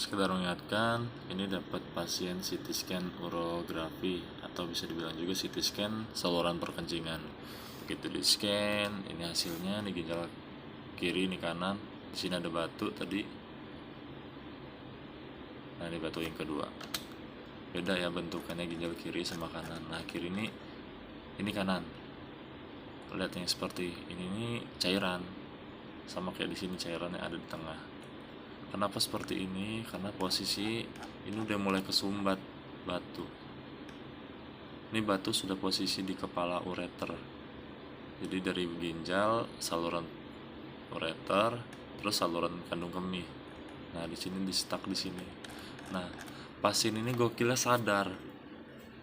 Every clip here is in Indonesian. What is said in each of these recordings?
Sekedar mengingatkan, ini dapat pasien CT scan urografi atau bisa dibilang juga CT scan saluran perkencingan. Begitu di scan, ini hasilnya, ini ginjal kiri, ini kanan. Di sini ada batu tadi. Nah, ini batu yang kedua. Beda ya bentukannya ginjal kiri sama kanan. Nah, kiri ini kanan. Lihat yang seperti ini cairan. Sama kayak di sini cairan yang ada di tengah. Kenapa seperti ini? Karena posisi ini udah mulai kesumbat batu. Ini batu sudah posisi di kepala ureter. Jadi dari ginjal, saluran ureter, terus saluran kandung kemih. Nah, di sini di stuck di sini. Nah, pasien ini gokilnya sadar.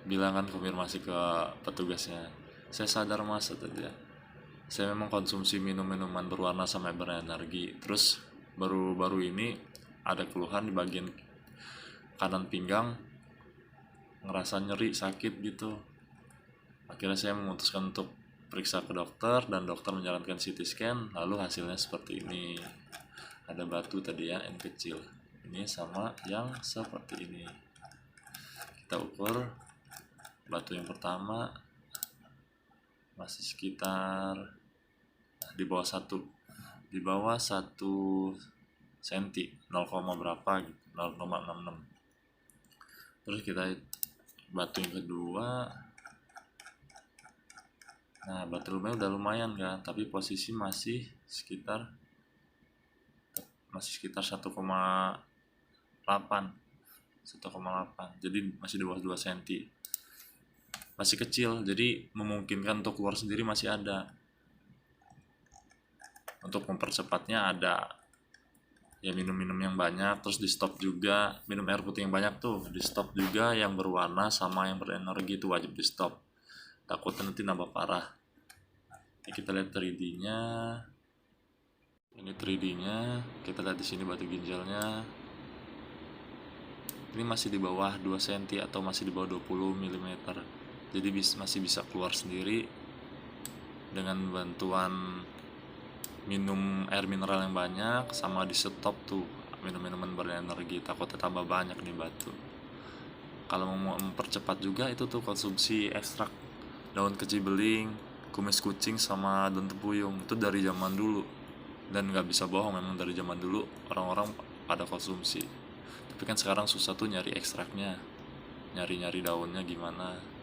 Bilangan konfirmasi ke petugasnya. Saya sadar mas, tadi ya. Saya memang konsumsi minum-minuman berwarna sampai berenergi. Terus baru-baru ini ada keluhan di bagian kanan pinggang, ngerasa nyeri, sakit gitu. Akhirnya saya memutuskan untuk periksa ke dokter dan dokter menjalankan CT scan, lalu hasilnya seperti ini. Ada batu tadi ya, N kecil. Ini sama yang seperti ini. Kita ukur batu yang pertama masih sekitar di bawah 1 senti, 0, berapa gitu, 0,66. Terus kita batu yang kedua. Nah, batu lumanya udah lumayan kan, tapi posisi masih sekitar 1,8. Jadi masih di bawah 2 senti. Masih kecil, jadi memungkinkan untuk keluar sendiri masih ada. Untuk mempercepatnya ada ya minum-minum yang banyak, terus di stop juga, minum air putih yang banyak tuh, di stop juga yang berwarna sama yang berenergi itu wajib di stop. Takutnya nanti nambah parah. Ini kita lihat 3D-nya. Ini 3D-nya, kita lihat di sini batu ginjalnya. Ini masih di bawah 2 cm atau masih di bawah 20 mm. Jadi masih bisa keluar sendiri dengan bantuan minum air mineral yang banyak sama di stop tuh minum-minuman berenergi, takutnya tambah banyak nih batu. Kalau mau mempercepat juga itu tuh konsumsi ekstrak daun kecibeling, kumis kucing sama daun tepuyung, itu dari zaman dulu. Dan nggak bisa bohong, memang dari zaman dulu orang-orang pada konsumsi. Tapi kan sekarang susah tuh nyari ekstraknya, nyari-nyari daunnya gimana.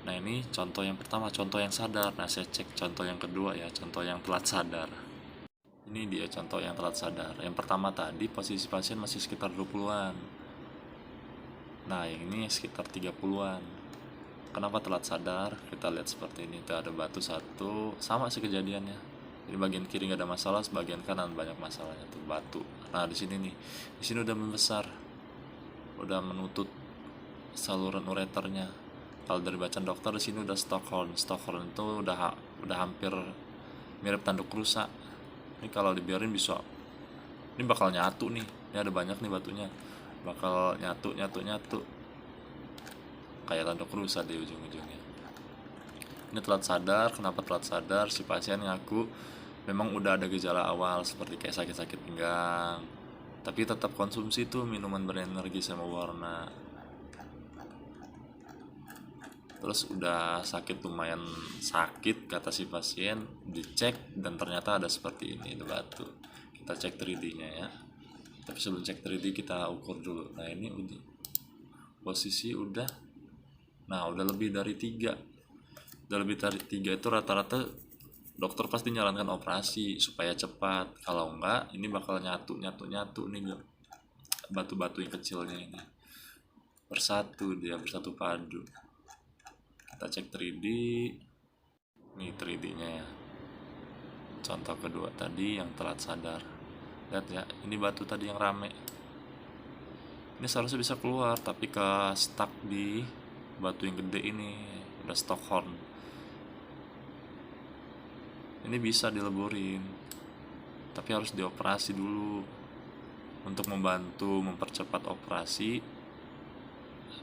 Nah, ini contoh yang pertama, contoh yang sadar. Nah, saya cek contoh yang kedua ya, contoh yang telat sadar. Ini dia contoh yang telat sadar. Yang pertama tadi posisi pasien masih sekitar 20-an. Nah, yang ini sekitar 30-an. Kenapa telat sadar? Kita lihat seperti ini. Itu ada batu satu, sama sih kejadiannya. Jadi bagian kiri nggak ada masalah, sebagian kanan banyak masalahnya tuh batu. Nah, di sini nih. Di sini udah membesar. Udah menutup saluran ureternya. Kalau dari bacaan dokter di sini udah Stockhorn. Stockhorn itu udah hampir mirip tanduk rusa. Ini kalau dibiarin bisa, ini bakal nyatu nih. Ini ada banyak nih batunya, bakal nyatu kayak tanduk rusa di ujung-ujungnya. Ini telat sadar. Kenapa telat sadar? Si pasien ngaku memang udah ada gejala awal seperti kayak sakit-sakit pinggang, tapi tetap konsumsi tuh minuman berenergi sama warna. Terus udah sakit, lumayan sakit kata si pasien, dicek dan ternyata ada seperti ini, itu batu. Kita cek 3D-nya ya. Tapi sebelum cek 3D kita ukur dulu. Nah, ini udah posisi udah, nah udah lebih dari 3. Udah lebih dari 3 itu rata-rata dokter pasti nyarankan operasi supaya cepat. Kalau enggak, ini bakal nyatu nih batu-batu yang kecilnya ini. Bersatu padu. Kita cek 3D. Ini 3D-nya ya. Contoh kedua tadi yang telat sadar. Lihat ya, ini batu tadi yang rame. Ini seharusnya bisa keluar, tapi ke stuck di batu yang gede ini. Udah Stockhorn. Ini bisa dileburin, tapi harus dioperasi dulu. Untuk membantu mempercepat operasi,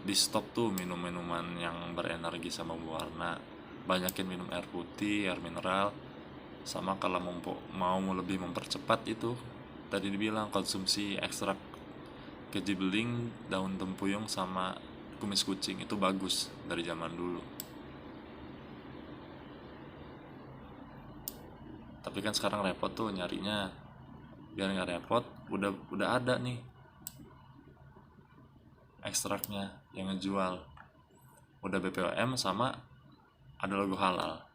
di stop tuh minum-minuman yang berenergi sama berwarna. Banyakin minum air putih, air mineral. Sama kalau mau lebih mempercepat itu tadi dibilang konsumsi ekstrak keji beling, daun tempuyung, sama kumis kucing. Itu bagus dari zaman dulu. Tapi kan sekarang repot tuh nyarinya. Biar nggak repot, udah ada nih ekstraknya yang ngejual. Udah BPOM sama ada logo halal.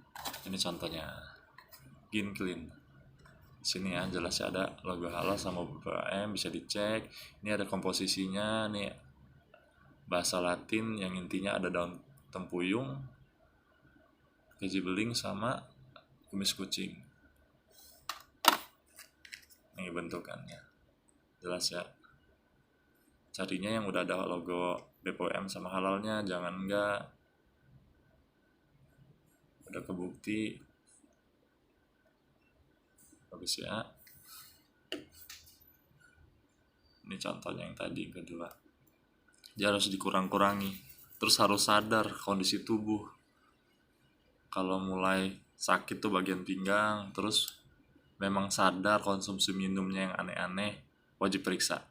Ini contohnya Gin Clean. Sini ya jelasnya ada logo halal sama BPOM, bisa dicek. Ini ada komposisinya nih, bahasa Latin yang intinya ada daun tempuyung, keji beling, sama kumis kucing. Ini bentukannya jelas ya. Carinya yang udah ada logo BPOM sama halalnya, jangan enggak. Udah kebukti bagus ya. Ini contohnya yang tadi, yang kedua. Dia harus dikurang-kurangi. Terus harus sadar kondisi tubuh. Kalau mulai sakit tuh bagian pinggang, terus memang sadar konsumsi minumnya yang aneh-aneh, wajib periksa.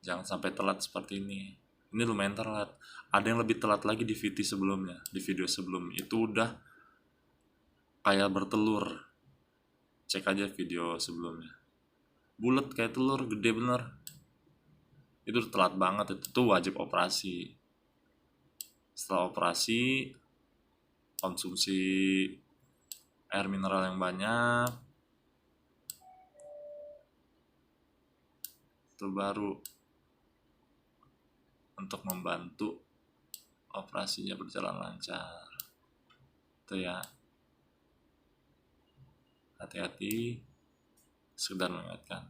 Jangan sampai telat seperti ini. Ini lumayan telat. Ada yang lebih telat lagi di VT sebelumnya. Di video sebelum itu udah kayak bertelur. Cek aja video sebelumnya. Bulat kayak telur, gede bener. Itu telat banget. Itu tuh wajib operasi. Setelah operasi, konsumsi air mineral yang banyak, itu baru untuk membantu operasinya berjalan lancar. Itu ya. Hati-hati, sekedar mengingatkan.